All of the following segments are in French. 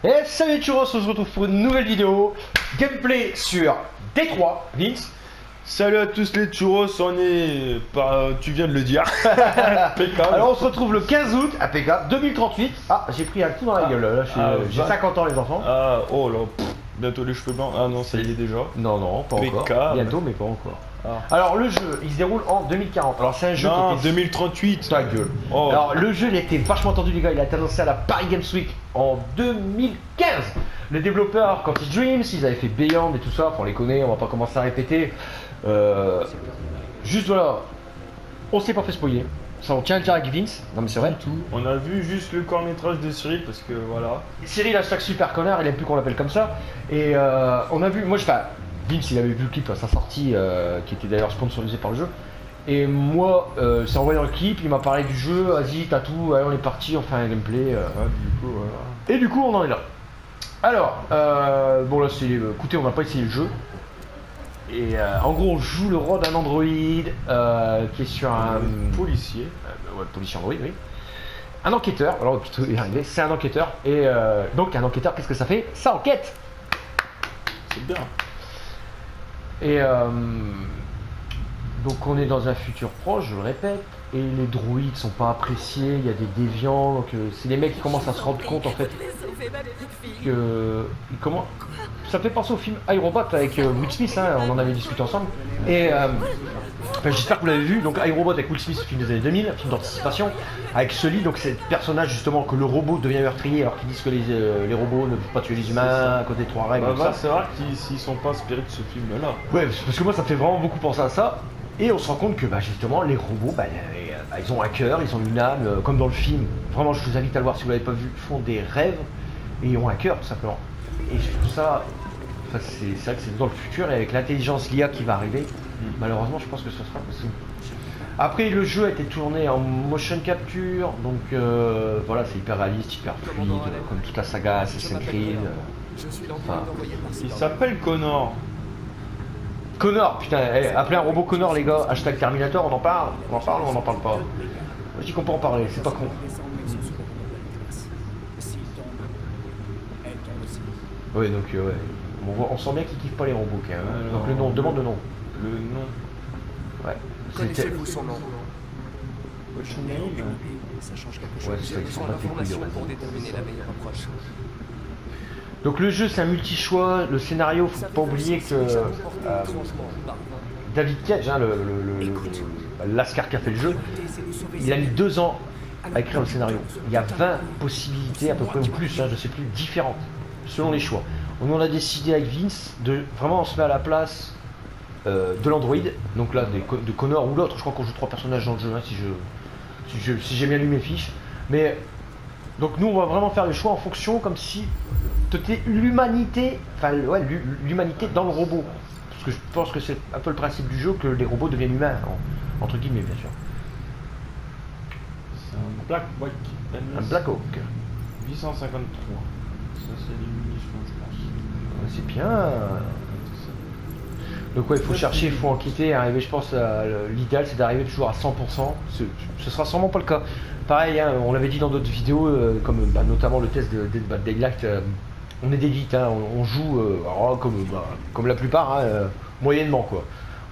Et salut Churros, on se retrouve pour une nouvelle vidéo gameplay sur D3, Vince. Salut à tous les churros, on est... tu viens de le dire. Impeccable. Alors on se retrouve le 15 août, impeccable, 2038. Ah, j'ai pris un coup dans la gueule là, j'ai 50 ans les enfants. Ah, oh là, bientôt les cheveux blancs. Ah non, ça y est déjà. Non, non, pas encore. Impeccable. Bientôt, mais pas encore. Ah. Alors le jeu, il se déroule en 2040. Alors c'est un jeu Non, qui était... 2038. Ta gueule. Oh. Alors le jeu, il a été vachement attendu les gars, il a été annoncé à la Paris Games Week en 2015. Les développeurs, Quantic Dreams, ils avaient fait Beyond et tout ça, on les connaît, on va pas commencer à répéter. Juste voilà, on s'est pas fait spoiler. Ça on tient à le dire avec Vince, non mais c'est vrai. Tout. On a vu juste le court-métrage de Cyril parce que voilà. Cyril hashtag super connard, il aime plus qu'on l'appelle comme ça. Et on a vu, moi je pas, Vince il avait vu le clip à sa sortie, qui était d'ailleurs sponsorisé par le jeu. Et moi, c'est envoyé dans le clip, il m'a parlé du jeu, vas-y t'as tout, allez on est parti, on fait un gameplay. Du coup, voilà. Et du coup on en est là. Alors, bon là c'est, écoutez on va pas essayer le jeu. Et en gros on joue le rôle d'un androïde qui est sur un... policier. Ouais, policier androïde, oui. Un enquêteur, alors plutôt y arriver, c'est un enquêteur. Et donc un enquêteur, qu'est-ce que ça fait? Ça enquête. C'est bien. Et donc on est dans un futur proche, je le répète. Et les droïdes sont pas appréciés, il y a des déviants. Donc c'est les mecs qui commencent à se rendre compte en fait que... Comment... Ça fait penser au film iRobot avec Will Smith, hein, on en avait discuté ensemble. Et j'espère que vous l'avez vu, donc iRobot avec Will Smith, film des années 2000, film d'anticipation, avec Sully, donc c'est le personnage justement que le robot devient meurtrier alors qu'ils disent que les robots ne peuvent pas tuer les humains à cause des trois règles. Bah, c'est vrai qu'ils sont pas inspirés de ce film-là. Ouais, parce que moi ça fait vraiment beaucoup penser à ça. Et on se rend compte que bah, justement les robots, ils ont un cœur, ils ont une âme, comme dans le film. Vraiment, je vous invite à le voir si vous l'avez pas vu. Ils font des rêves et ils ont un cœur tout simplement. Et je trouve ça, c'est vrai que c'est dans le futur et avec l'intelligence l'IA qui va arriver, malheureusement je pense que ce sera possible. Après le jeu a été tourné en motion capture, donc voilà c'est hyper réaliste, hyper fluide, comme toute la saga Assassin's Creed. Enfin, Il s'appelle Connor. Connor, putain, appelez un robot Connor les gars, hashtag Terminator, on en parle? On en parle ou on en parle pas? Moi je dis qu'on peut en parler, c'est pas con. Oui donc ouais. On sent bien qu'ils kiffent pas les robots quand même. Alors, donc le nom, demande le nom. Le nom. Ouais. Connaissez-vous son nom? What's your name? Ça change quelque chose. Ouais, c'est ça, ils sont pas fait couilles, Information pour déterminer la meilleure approche. Donc le jeu c'est un multi-choix, le scénario, faut pas oublier que David Cage, hein, l'Ascar qui a fait le jeu, il a mis 2 ans à écrire le scénario. Il y a 20 possibilités à peu près ou plus, hein, je sais plus, différentes, selon les choix. On a décidé avec Vince de vraiment on se met à la place de l'androïde, donc là de Connor ou l'autre, je crois qu'on joue 3 personnages dans le jeu, hein, si j'ai bien lu mes fiches. Mais donc nous on va vraiment faire les choix en fonction comme si c'était l'humanité, enfin ouais, l'humanité dans le robot. Parce que je pense que c'est un peu le principe du jeu que les robots deviennent humains, entre guillemets bien sûr. C'est un Black Hawk. Un Black Hawk. 853. Ça c'est les munitions je pense. C'est bien. Donc ouais, il faut chercher, il faut enquêter, arriver, je pense, l'idéal c'est d'arriver toujours à 100%. Ce sera sûrement pas le cas. Pareil, hein, on l'avait dit dans d'autres vidéos, comme notamment le test de Dead by Daylight, on est d'élite, hein, on joue comme la plupart, hein, moyennement quoi.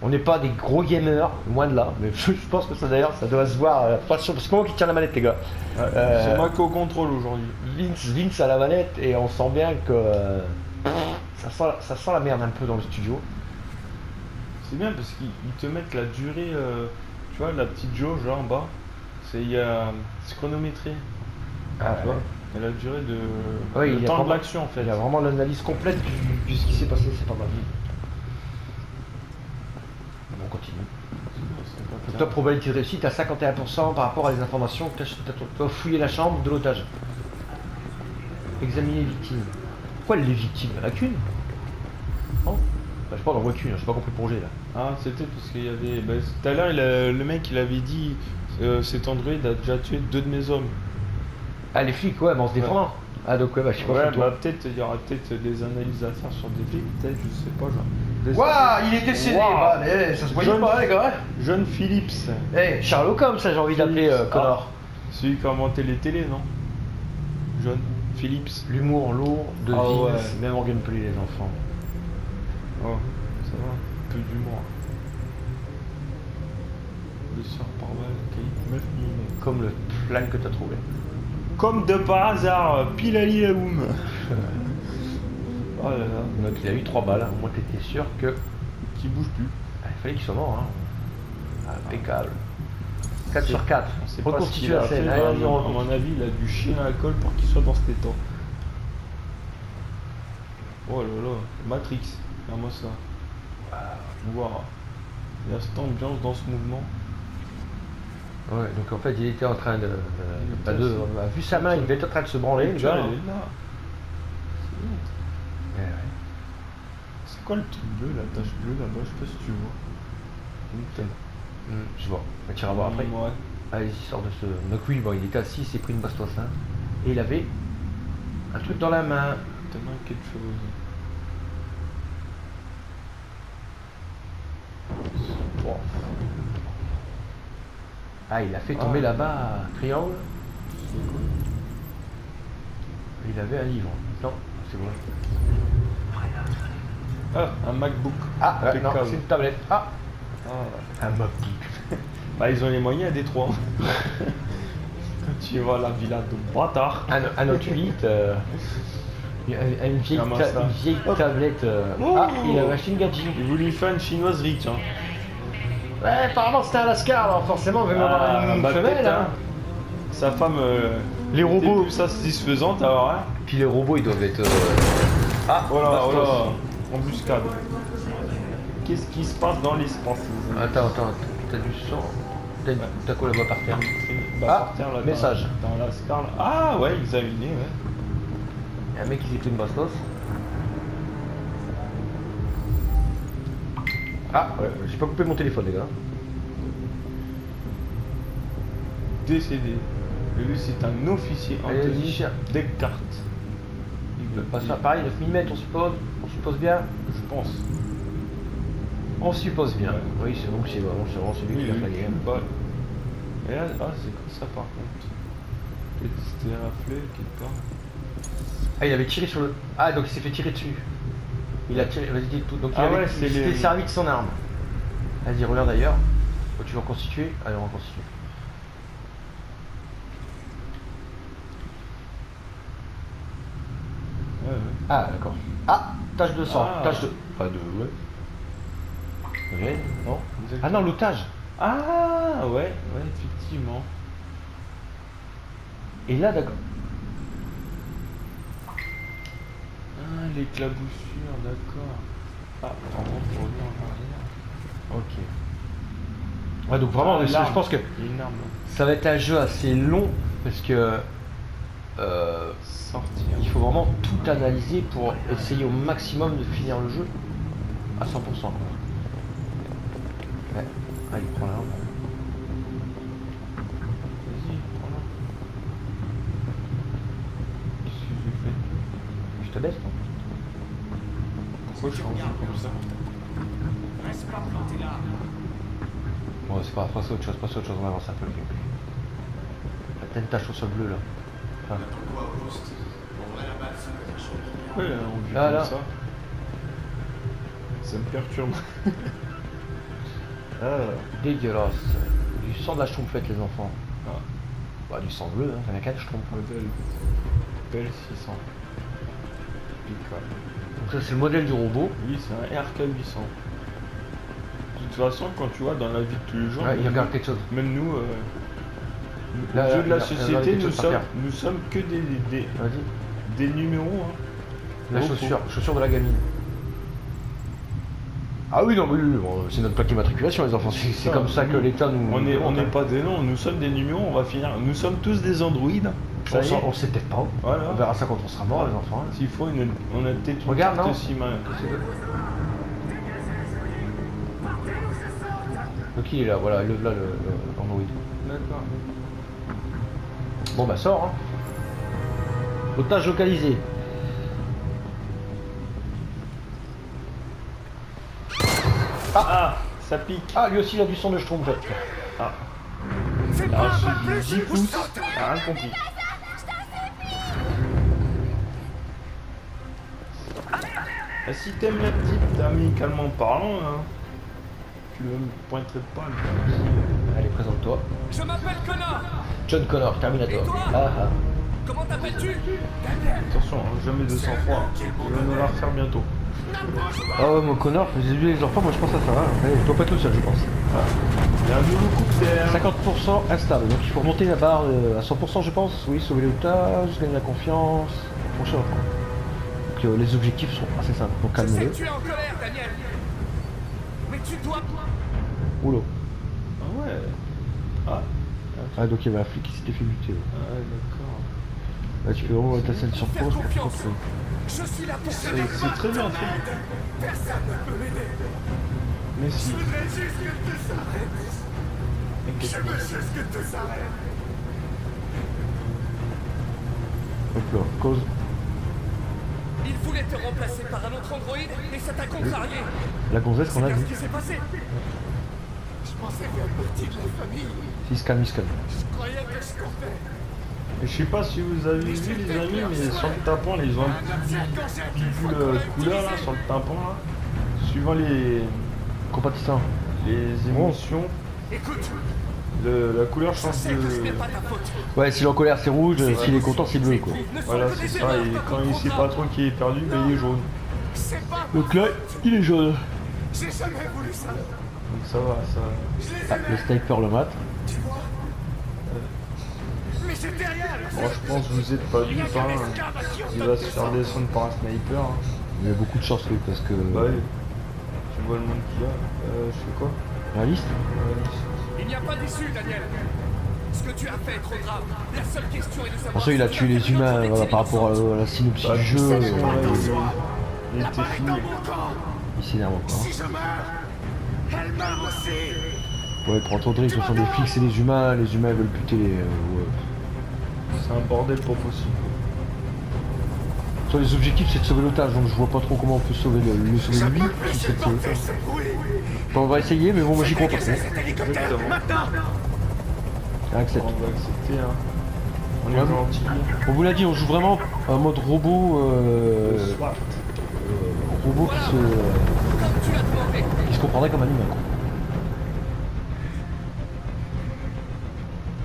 On n'est pas des gros gamers, loin de là, mais je pense que ça d'ailleurs ça doit se voir, parce que c'est moi qui tiens la manette les gars. C'est moi qui au contrôle aujourd'hui. Vince à la manette et on sent bien que ça sent la merde un peu dans le studio. C'est bien parce qu'ils te mettent la durée, tu vois, la petite jauge là en bas, c'est chronométré. Ah, tu vois, et la durée de oui, le temps de l'action en fait. Il y a vraiment l'analyse complète de ce qui s'est passé, c'est pas mal. Bon, on continue. Donc toi, probabilité de réussite à 51% par rapport à les informations que tu dois fouiller la chambre de l'otage. Examiner les victimes. Pourquoi les victimes? Il n'y en a qu'une? Non, je sais pas, on en voit qu'une, j'ai pas compris le projet là. Ah, c'était parce qu'il y avait. Bah, tout à l'heure, le mec il avait dit cet androïde a déjà tué 2 de mes hommes. Ah, les flics, ouais, mais en se défendant. Ouais. Ah, donc ouais, bah je sais pas. Ouais, bah peut-être il y aura peut-être des analyses à faire sur des flics, peut-être, je sais pas. Genre. Waouh, il était cédé, bah, mais ça se voyait pas, les gars. John Phillips. Eh, Sherlock Holmes, ça j'ai envie d'appeler Connor. Celui qui a inventé les télés, non? John. Philips. L'humour lourd de Ah Vince, ouais. même en gameplay les enfants. Oh, ça va. Un peu d'humour. Le sort par balle, calibre 9 mm. Comme le flingue que t'as trouvé. Comme de par hasard, pile à l'Ilaoum. Oh là là. Donc il a eu 3 balles, moi t'étais sûr que. Qui bouge plus. Ah, il fallait qu'il soit mort, hein. Impeccable. 4 sur 4. On sait pas ce Reconstitue qu'il a la scène. fait, Allez, mais vas-y, à on mon reconstitue. avis, il a dû chier dans l'alcool pour qu'il soit dans cet état. Oh là là, Matrix, regarde-moi ça. Wow. Il y a cette ambiance dans ce mouvement. Ouais, donc en fait il était en train de. Il Pas était de assis. on a vu sa main, il était en train de se branler, le Tu vois, gars. elle est là. C'est net. Ouais, ouais. C'est quoi le truc bleu, la tache bleue là-bas? Je sais pas si tu vois. Une tête. Je vois. On va voir après. Ouais. Allez, il sort de ce. Donc oui, bon, il était assis, il s'est pris une bastos hein. Et il avait un truc dans la main. Tellement quelque chose. Bon. Ah, il a fait tomber Ah. là-bas, triangle. Il avait un livre. Non, c'est bon. Ah, un MacBook. Ah, non, Impeccable. c'est une tablette. Ah, Ah. un MacBook. Bah, ils ont les moyens à Détroit. Quand tu vas à la villa de bâtard. Un Oculite. Une vieille, Comment ça une vieille tablette. Oh. Ah, il avait acheté une gadget. Il voulait faire une chinoiserie, tiens. Ouais, apparemment c'était un Lascar, alors forcément, on veut avoir Ah, une bah, femelle. peut-être, Hein. Sa femme. Les était robots. plus satisfaisante, alors, hein. Puis les robots, ils doivent être. Ah, Voilà, bastos. voilà. Embuscade. Qu'est-ce qui se passe dans l'espace? les amis? Attends, t'as du sang. T'as quoi là-bas par terre? Bah, Ah, par terre, là, message. Dans la scar, là. Ah, ouais, examiné, ouais. Il y a un mec qui s'est pris une bastos. Ah, ouais, j'ai pas coupé mon téléphone, les gars. Décédé. Et lui, c'est un officier Allez, Anthony vas-y, chien. Descartes. Pas ça, pareil, 9 mm, on suppose bien. Je pense. On suppose bien. Ouais. Oui, c'est donc c'est vraiment celui Oui, qui a oui, flagué. une balle. Et là, ah, c'est comme ça par contre. C'était raflé quelque part. Ah, il avait tiré sur le. Ah, donc il s'est fait tirer dessus. Il a tiré, vas-y, dis tout. Donc Ah il ouais, avait c'est il s'était les- servi de son arme. Vas-y, regarde d'ailleurs. Oh, tu veux reconstituer? Allez, on reconstitue. Ouais, ouais. Ah, d'accord. Ah, tache de sang, Ah. tache de. Pas de. Ouais. Ouais, non. Exactement. Ah non, l'otage. Ah, ouais, ouais, effectivement. Et là, d'accord. Ah, l'éclaboussure, d'accord. Ah, vraiment pour lui en arrière. Ok. Ouais, donc vraiment, Ah, je l'arme. pense que Il y a une arme. ça va être un jeu assez long parce que Sortir. il faut vraiment tout analyser pour essayer au maximum de finir le jeu à 100%. Quoi. Ouais. Allez, prends l'arme. Vas-y, prends-la. Qu'est-ce que j'ai fait? Je te baisse, non? Pourquoi je suis rendu comme ça? Bon, c'est pas passer autre chose, on avance un peu le gameplay. T'as une tache au sol bleu là. Enfin, Ouais, on vit Ah, comme là. ça. Ça me perturbe. Ah, dégueulasse. Du sang de la schtroumpfette, les enfants. ah, Bah, du sang bleu, hein, ça n'a qu'à être schtroumpf. modèle. Belle 600. Picard. Donc, ça, c'est le modèle du robot. Oui, c'est un RK800. De toute façon, quand tu vois dans la vie de tous les jours, Ouais, il regarde quelque chose. même nous, Là, au jeu là, de la il y a société, quelque chose par terre. nous sommes que Vas-y. des numéros. Hein. La Repos. chaussure de la gamine. Ah oui, non, oui, bon, c'est notre plaque d'immatriculation, les enfants. C'est comme ça que l'État nous. On n'est demande, pas des noms, nous sommes des numéros, on va finir. Nous sommes tous des androïdes. Ça y est. On sait peut-être pas. Voilà. On verra ça quand on sera mort, les enfants. S'il faut, on a peut-être une Regarde, carte non SIM. Donc il est là, voilà, le Android. D'accord. Bon bah sort, hein. Otage localisé. Ah, ça pique. Ah, lui aussi il a du sang de schtroumpfette. Ah. Fais Ah, pas un j'ai pas dit plus 10 et vous pouces. sortez. J'ai rien compris. Ah, si t'aimes la petite, amicalement parlant, hein, tu le pointerais pas. Allez, présente-toi. Je m'appelle Connor. John Connor, Terminator. Et toi Ah ah. Comment t'appelles-tu? Attention, hein, jamais de sang-froid. Je vais nous la refaire bientôt. Ah ouais, mon Connor, j'ai vu les enfants, moi je pense à ça. Hein. Ouais, je dois pas être le seul, je pense. Il y a un nouveau coup d'air. 50% instable, donc il faut remonter la barre à 100% je pense. Oui, sauver l'otage, gagner la confiance, prochain enfant. Donc les objectifs sont assez simples, donc Je sais calmez-le. que tu es en colère, Daniel. Mais tu dois... Oula. Ah ouais. Ah, Ah donc il y avait un flic qui s'était fait buter. Ouais. ah d'accord. Là, tu peux vraiment mettre ta scène sur Faire pause pour confiance. te concentrer. Je suis là pour C'est t'aider. très bien fait. Personne ne peut m'aider. Mais si. Je voudrais juste que tout s'arrête. Je veux juste que tout s'arrête. Hop là, cause. Il voulait te remplacer par un autre androïde et ça t'a contrarié. La gonzesse C'est qu'on a bien dit. ce qui s'est passé. Je pensais faire partie de la famille. Il se calme, il se calme. Je croyais que je comptais. Et je sais pas si vous avez vu les amis, mais sur le tympan, ils ont un petit boule couleur là, sur le tympan là. Suivant les Compatissant. émotions, Écoute, la couleur je change sais que ce n'est de... pas ta faute. Ouais, s'il est en colère c'est rouge, s'il est content c'est bleu quoi. Ne sont Voilà, que c'est des ça, erreurs et de quand il sait contrat. pas trop qui est perdu, ben il est jaune. C'est pas Donc là, il est jaune. J'ai jamais voulu ça. Donc ça va, ça... Je les Ah, aimais, le sniper le mat. tu vois. Mais j'étais rien. Bon, je pense que vous êtes pas dupes, hein. Il va se faire descendre par un sniper. Hein. Il y a beaucoup de chance oui, parce que... Bah oui. Tu vois le monde qu'il y a. Je fais quoi? Réaliste. Il n'y a pas d'issue, Daniel. Ce que tu as fait est trop grave. La seule question est de savoir... Pour ça il a si tué tu as les fait humains notre voilà, par rapport victime à la synopsis Bah, du jeu. de toute façon, là, il La était balle est fini. dans mon camp. Il s'énerve encore. Si je meurs, elle meurt aussi. Ouais, pour entendre ce sont des flics, c'est des humains ils veulent buter les... ouais. C'est un bordel pas possible. Sur les objectifs c'est de sauver l'otage, donc je vois pas trop comment on peut sauver le sauver Je lui peux qui plus serait tué. supporter ce bruit. Bon, on va essayer, mais bon moi j'y crois pas trop. Cet hélicoptère, Exactement. maintenant. Accepte. On va accepter, hein. On est Ouais. gentil. On vous l'a dit, on joue vraiment en mode robot, Soit. robot Comme tu l'as demandé. qui se comprendrait comme un humain. Quoi.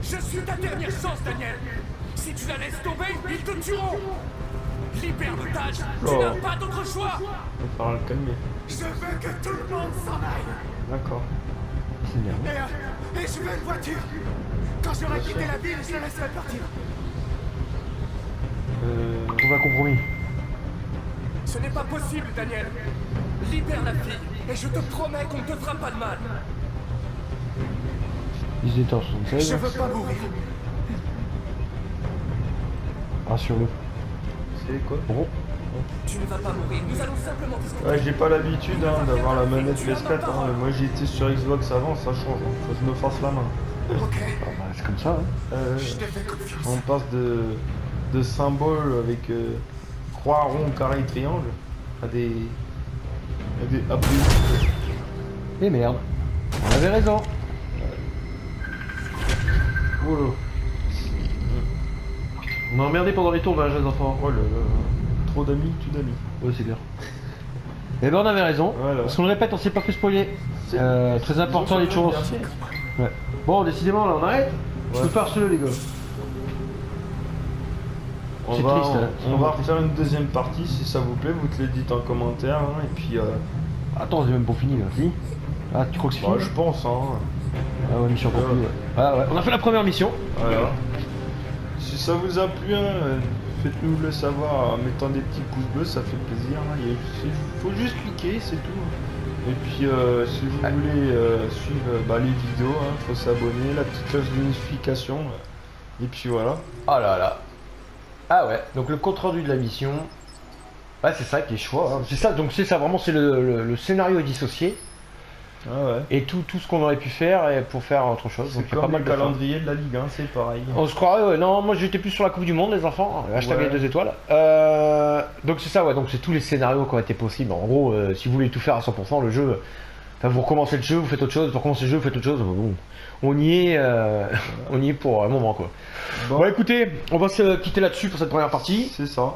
Je suis ta dernière chance, Daniel. Si tu la laisses tomber, ils te tueront. Libère l'otage. Tu Oh. n'as pas d'autre choix. Il va falloir le calmer. Je veux que tout le monde s'en aille. D'accord. C'est énervant. Et je veux une voiture. Quand j'aurai quitté la ville, je la laisserai partir. Trouve un compromis. Ce n'est pas possible, Daniel. Libère la fille, et je te promets qu'on ne te fera pas de mal. Ils étaient en Je 76. veux pas mourir. Rassure-le. C'est quoi? Bon. Tu ne vas pas mourir. Nous allons simplement discuter. Ouais, j'ai pas l'habitude hein, d'avoir la manette PS4. Hein. Moi j'ai été sur Xbox avant, ça change. Hein. Faut que je me force la main. Ok. Ah bah, c'est comme ça. Hein. Je te fais confiance. On passe de symboles avec croix, rond, carré, triangle à des. à plus. Et merde. On avait raison. Oh là. On a emmerdé pendant les tournages, les enfants. Oh là là. Trop d'amis, tu d'amis. Ouais, c'est clair. Eh ben, on avait raison. Voilà. Parce qu'on le répète, on s'est pas fait spoiler. Très important, les churros. Ouais. Bon, décidément, là, on arrête. Je peux pas harceler, les gars. On C'est va, triste, hein. on va refaire une deuxième partie si ça vous plaît, vous te le dites en commentaire. Hein, et puis. Attends, c'est même pas fini, là. Si. Ah, tu crois que c'est Bah, fini je pense, hein. Ah ouais, mission conclue, ouais. Ah ouais, on a fait la première mission. Voilà. Si ça vous a plu, hein, faites-nous le savoir en mettant des petits pouces bleus, ça fait plaisir. Hein. Il faut juste cliquer, c'est tout. Et puis si vous voulez suivre les vidéos, il faut s'abonner, la petite cloche de notification. Et puis voilà. Ah là là. Ah ouais, donc le compte rendu de la mission. Ouais, c'est ça qui est choix. Hein. C'est ça, donc c'est ça, vraiment, c'est le scénario est dissocié. Ah ouais. Et tout ce qu'on aurait pu faire et pour faire autre chose. Donc C'est il y a pas comme mal le de choses. calendrier de la Ligue 1, c'est pareil. On se croirait, ouais. Non, moi j'étais plus sur la Coupe du Monde, les enfants. Hashtag Ouais. les 2 étoiles. Donc c'est ça, ouais. Donc c'est tous les scénarios qui ont été possibles. En gros, si vous voulez tout faire à 100%, le jeu. Enfin, vous recommencez le jeu, vous faites autre chose. Vous recommencez le jeu, vous faites autre chose. Bon, on y est, on y est pour un moment, quoi. Bon, Bon, écoutez, on va se quitter là-dessus pour cette première partie. c'est ça.